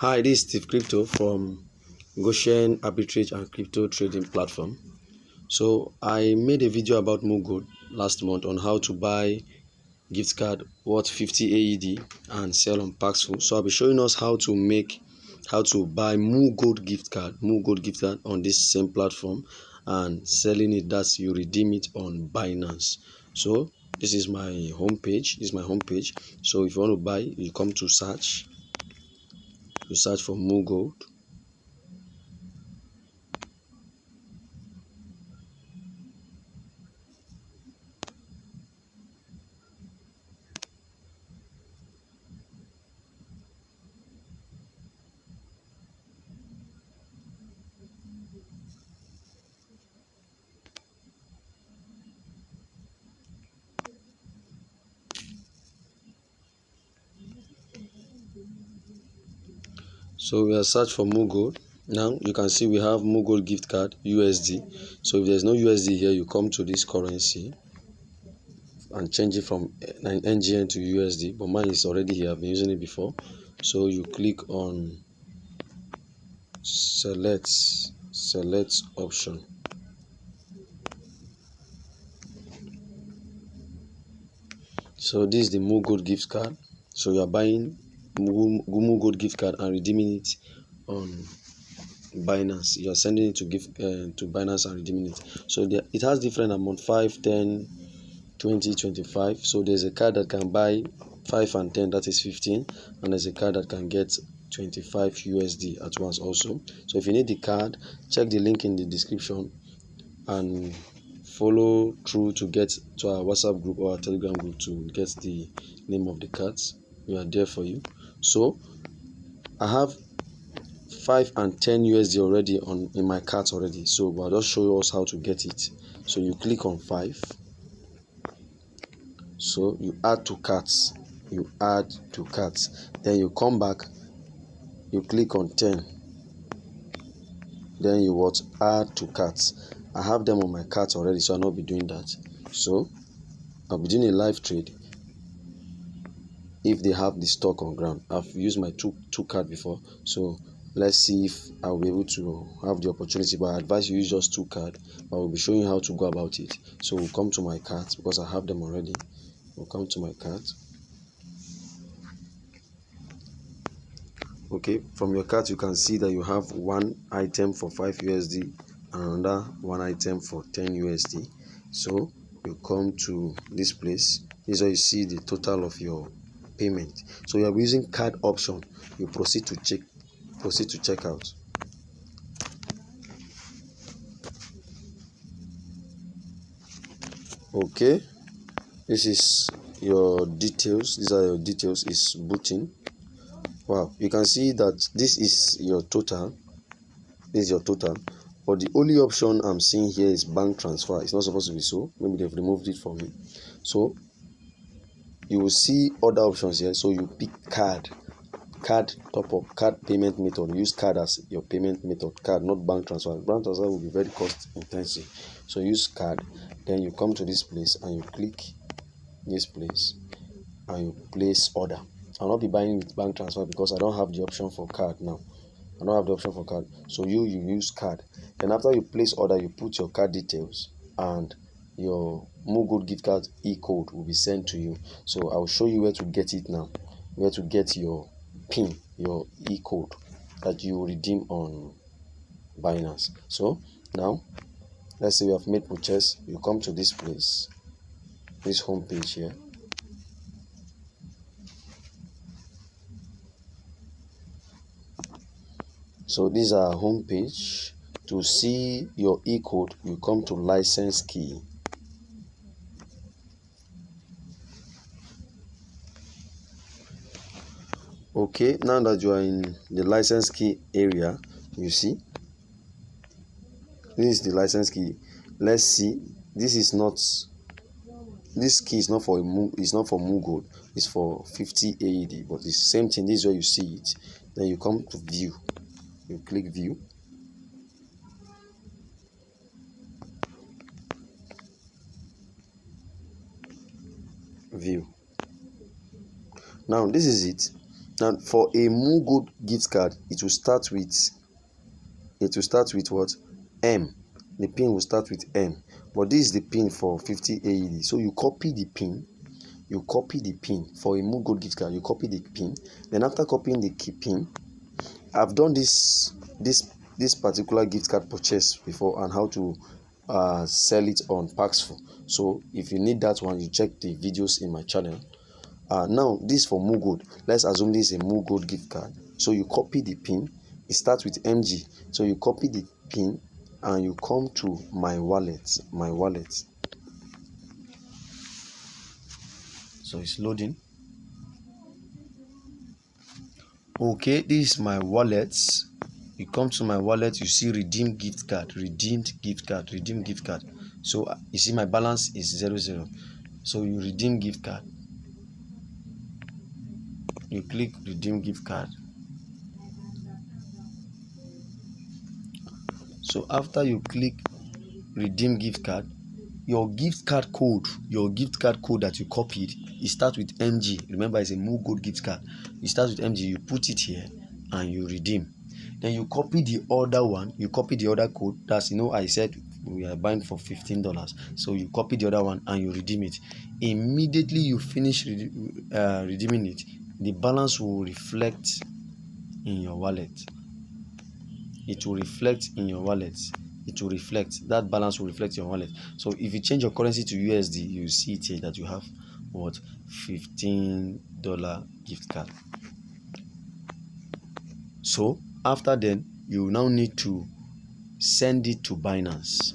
Hi, this is Steve Crypto from Goshen Abitrage and Crypto Trading Platform. So I made a video about MooGold last month on how to buy gift card worth 50 AED and sell on Paxful. So I'll be showing us how to buy MooGold gift card on this same platform and selling it. That's you redeem it on Binance. So this is my homepage. So if you want to buy, you come to search. You search for MooGold. So we are search for MooGold. Now you can see we have MooGold gift card USD. So if there's no USD here, you come to this currency and change it from NGN to USD. But mine is already here. I've been using it before. So you click on select option. So this is the MooGold gift card. So you are buying MooGold gift card and redeeming it on Binance. You are sending it to Binance and redeeming it. So it has different amount: 5, 10, 20, 25. So there's a card that can buy 5 and 10, that is 15, and there's a card that can get 25 USD at once also. So if you need the card, check the link in the description and follow through to get to our WhatsApp group or our Telegram group to get the name of the cards. We are there for you. So I have 5 and 10 USD already in my cards already. So I'll just show us how to get it. So you click on 5. So you add to carts. Then you come back, you click on 10. Then you add to carts. I have them on my carts already, so I'll not be doing that. So I'll be doing a live trade if they have the stock on ground. I've used my two card before, so let's see if I'll be able to have the opportunity. But I advise you use just 2 cards. I will be showing you how to go about it. So we'll come to my cards because I have them already. We'll come to my cards. Okay, from your cart you can see that you have one item for 5 USD and another one item for 10 USD. So you come to this place. This is where you see the total of your payment. So you are using card option. You proceed to check out. Okay, this is your details. These are your details. It's booting. Wow, you can see that this is your total. But the only option I'm seeing here is bank transfer. It's not supposed to be so. Maybe they've removed it for me. So you will see other options here. So you pick card top up, card payment method. Use card as your payment method. Card, not bank transfer. Bank transfer will be very cost intensive. So use card. Then you come to this place and you click this place and you place order. I'll not be buying with bank transfer because I don't have the option for card now. I don't have the option for card. So you use card. Then after you place order, you put your card details and your MooGold gift card e-code will be sent to you. So I'll show you where to get it now. Where to get your PIN, your e-code that you redeem on Binance. So now let's say you have made purchase. You come to this place, this home page here. So these are home page. To see your e-code, you come to license key. Okay, now that you are in the license key area, you see this is the license key. Let's see. This key is not for MooGold. It's for 50 AED, but it's the same thing. This is where you see it. Then you come to view. You click view. View. Now this is it. And for a MooGold gift card, it will start with what? M. The pin will start with M. But this is the pin for 50 AED. So you copy the pin. For a MooGold gift card. You copy the pin. Then after copying the key pin, I've done this particular gift card purchase before, and how to sell it on Paxful. So if you need that one, you check the videos in my channel. Now this for MooGold. Let's assume this is a MooGold gift card. So you copy the pin. It starts with MG. So you copy the pin and you come to my wallet. So it's loading. Okay, this is my wallet. You come to my wallet, you see redeem gift card, redeemed gift card, redeem gift card. So you see my balance is 00. So you redeem gift card. You click redeem gift card. So after you click redeem gift card, your gift card code that you copied, it starts with MG. Remember, it's a MooGold gift card. It starts with MG. You put it here and you redeem. Then you copy the other one. You copy the other code. That's, I said we are buying for $15. So you copy the other one and you redeem it. Immediately you finish redeeming it, the balance will reflect in your wallet. It will reflect in your wallet. That balance will reflect in your wallet. So if you change your currency to USD, you see it here that you have what? $15 gift card. So after then, you now need to send it to Binance.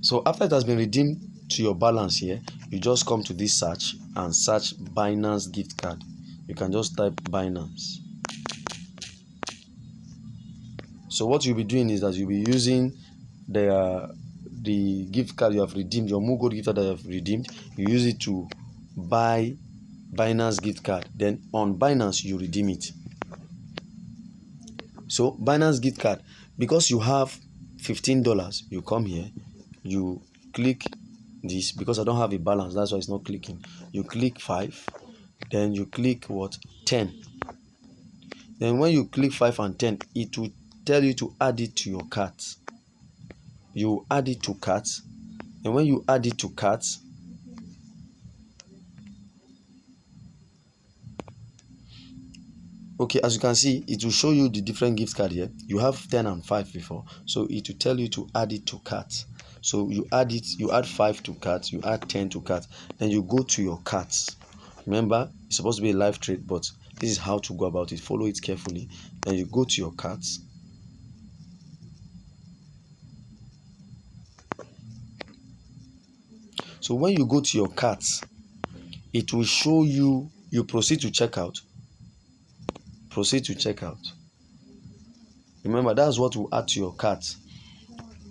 So after it has been redeemed to your balance here, you just come to this search and search Binance gift card. You can just type Binance. So what you'll be doing is that you'll be using the gift card you have redeemed, your MooGold gift card that you have redeemed. You use it to buy Binance gift card. Then on Binance, you redeem it. So Binance gift card, because you have $15, you come here, you click this. Because I don't have a balance, that's why it's not clicking. You click 5, then you click what? 10. Then when you click 5 and 10, it will tell you to add it to your cart. You add it to cart, and when you add it to cart, okay, as you can see, it will show you the different gift card here. You have 10 and 5 before, so it will tell you to add it to cart. So you add 5 to cart, you add 10 to cart, then you go to your carts. Remember, it's supposed to be a live trade, but this is how to go about it. Follow it carefully. Then you go to your carts. So when you go to your carts, it will show you, you proceed to checkout. Remember, that's what will add to your cart.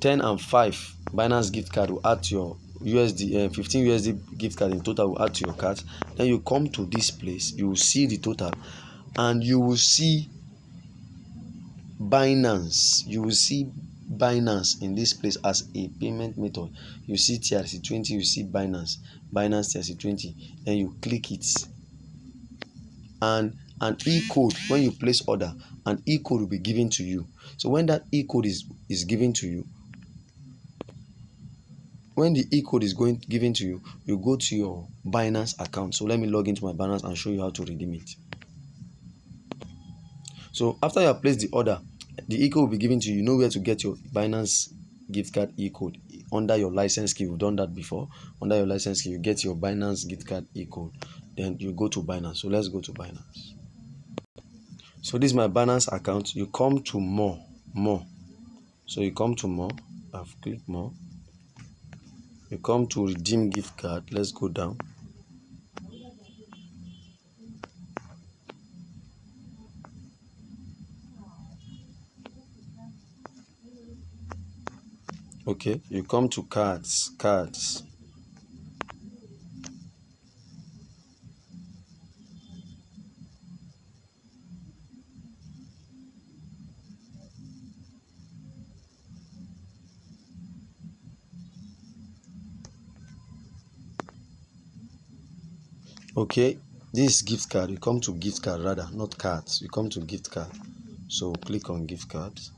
10 and 5 Binance gift card will add to your USD, 15 USD gift card in total will add to your cart. Then you come to this place, you will see the total, and you will see Binance. In this place as a payment method. You see TRC20, you see Binance TRC20, then you click it, and an e-code. When you place order, an e-code will be given to you. So when that e-code is given to you, when the e-code is given to you, you go to your Binance account. So let me log into my Binance and show you how to redeem it. So after you have placed the order, the e-code will be given to you. You know where to get your Binance gift card e-code under your license key. You've done that before. Under your license key, you get your Binance gift card e-code. Then you go to Binance. So let's go to Binance. So this is my Binance account. You come to more. So you come to more. I've clicked more. You come to redeem gift card. Let's go down. Okay, you come to cards. Okay, this gift card, you come to gift card rather, not cards. You come to gift card. So click on gift cards.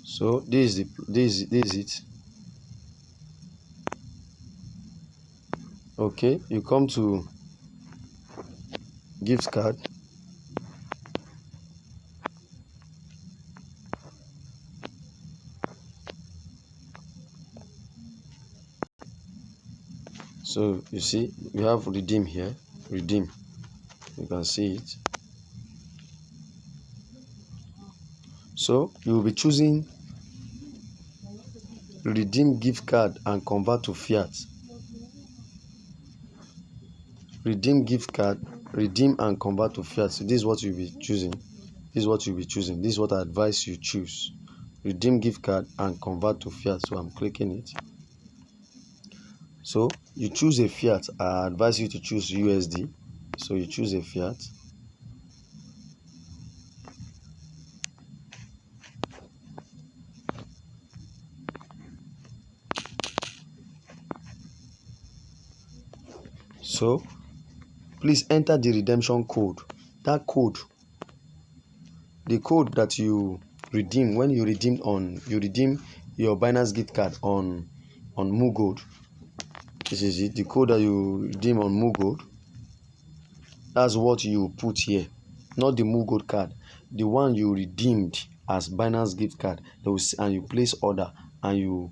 So this is it. Okay, you come to gift card. So you see, we have redeem here. Redeem. You can see it. So you will be choosing redeem gift card and convert to fiat. Redeem gift card, redeem and convert to fiat. So this is what you'll be choosing. This is what you'll be choosing. This is what I advise you choose. Redeem gift card and convert to fiat. So I'm clicking it. So you choose a fiat. I advise you to choose USD. So you choose a fiat. So please enter the redemption code. That code, the code that you redeem when you redeem your Binance gift card on MooGold. This is it. The code that you redeem on MooGold. That's what you put here, not the MooGold card. The one you redeemed as Binance gift card. And you place order and you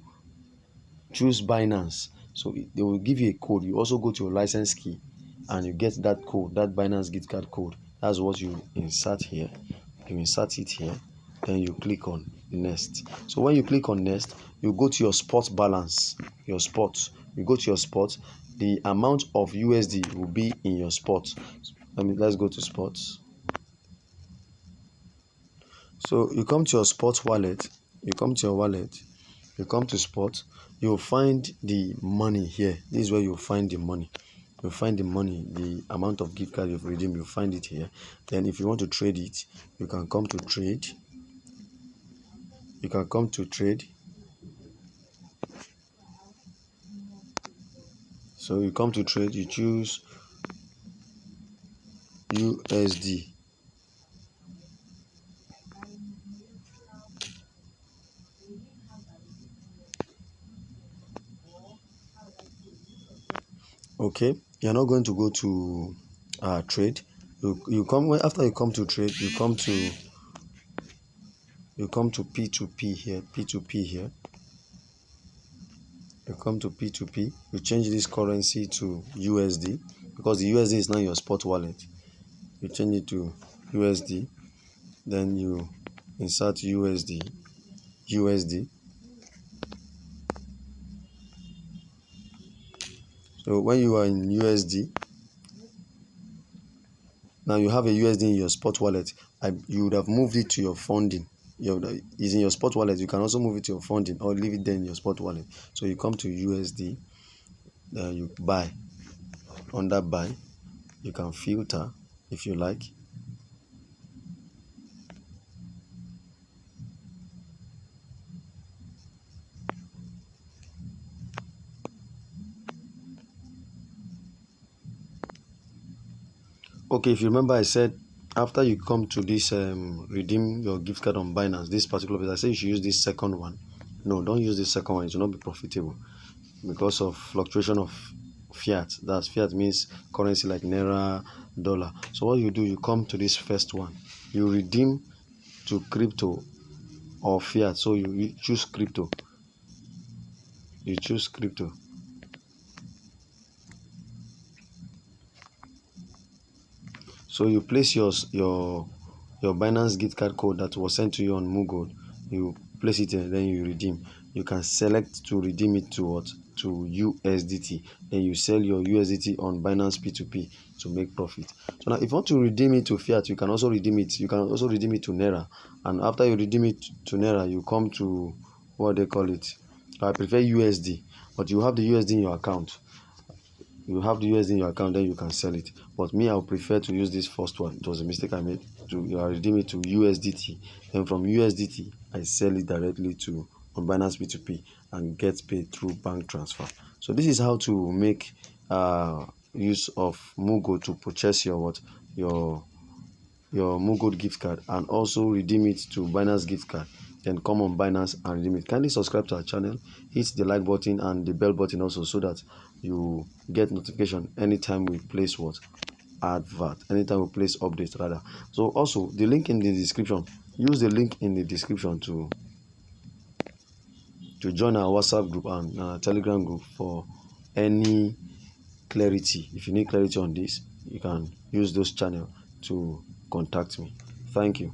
choose Binance. So they will give you a code. You also go to your license key and you get that code, that Binance gift card code. That's what you insert here. You insert it here, then you click on next. So when you click on next, you go to your spot balance, your spot. You go to your spot, the amount of USD will be in your spot. Let's go to spots. So you come to your spot wallet, you come to your wallet, you come to spot, you'll find the money here. This is where you'll find the money. You'll find the money, the amount of gift card you've redeemed, you'll find it here. Then if you want to trade it, you can come to trade. You can come to trade. So you come to trade, you choose USD. Okay, you're not going to go to trade. You come after you come to trade, you come to P2P here, P2P here. You come to P2P, you change this currency to USD because the USD is now your spot wallet. You change it to USD, then you insert USD. So when you are in USD, now you have a USD in your spot wallet. You would have moved it to your funding. Is in your spot wallet. You can also move it to your funding or leave it there in your spot wallet. So you come to USD, then you buy. Under buy, you can filter if you like. Okay, if you remember, I said after you come to this redeem your gift card on Binance, this particular place, I said you should use this second one. No, don't use this second one. It will not be profitable because of fluctuation of fiat. That's fiat means currency like Naira, dollar. So what you do, you come to this first one. You redeem to crypto or fiat. So you choose crypto. You choose crypto. So you place your Binance gift card code that was sent to you on MooGold. You place it and then you redeem. You can select to redeem it to what? To USDT. Then you sell your USDT on Binance P2P to make profit. So now if you want to redeem it to fiat, you can also redeem it. You can also redeem it to Naira. And after you redeem it to Naira, you come to what they call it. I prefer USD, but you have the USD in your account. You have the USD in your account, then you can sell it. But me, I would prefer to use this first one. It was a mistake I made. I redeem it to USDT. Then from USDT, I sell it directly to on Binance P2P and get paid through bank transfer. So this is how to make use of MooGold to purchase your MooGold gift card and also redeem it to Binance gift card. Then come on Binance and redeem it. Kindly subscribe to our channel, hit the like button and the bell button also, so that you get notification anytime we place anytime we place updates rather. So also the link in the description, use the link in the description to join our WhatsApp group and Telegram group for any clarity. If you need clarity on this, you can use those channels to contact me. Thank you.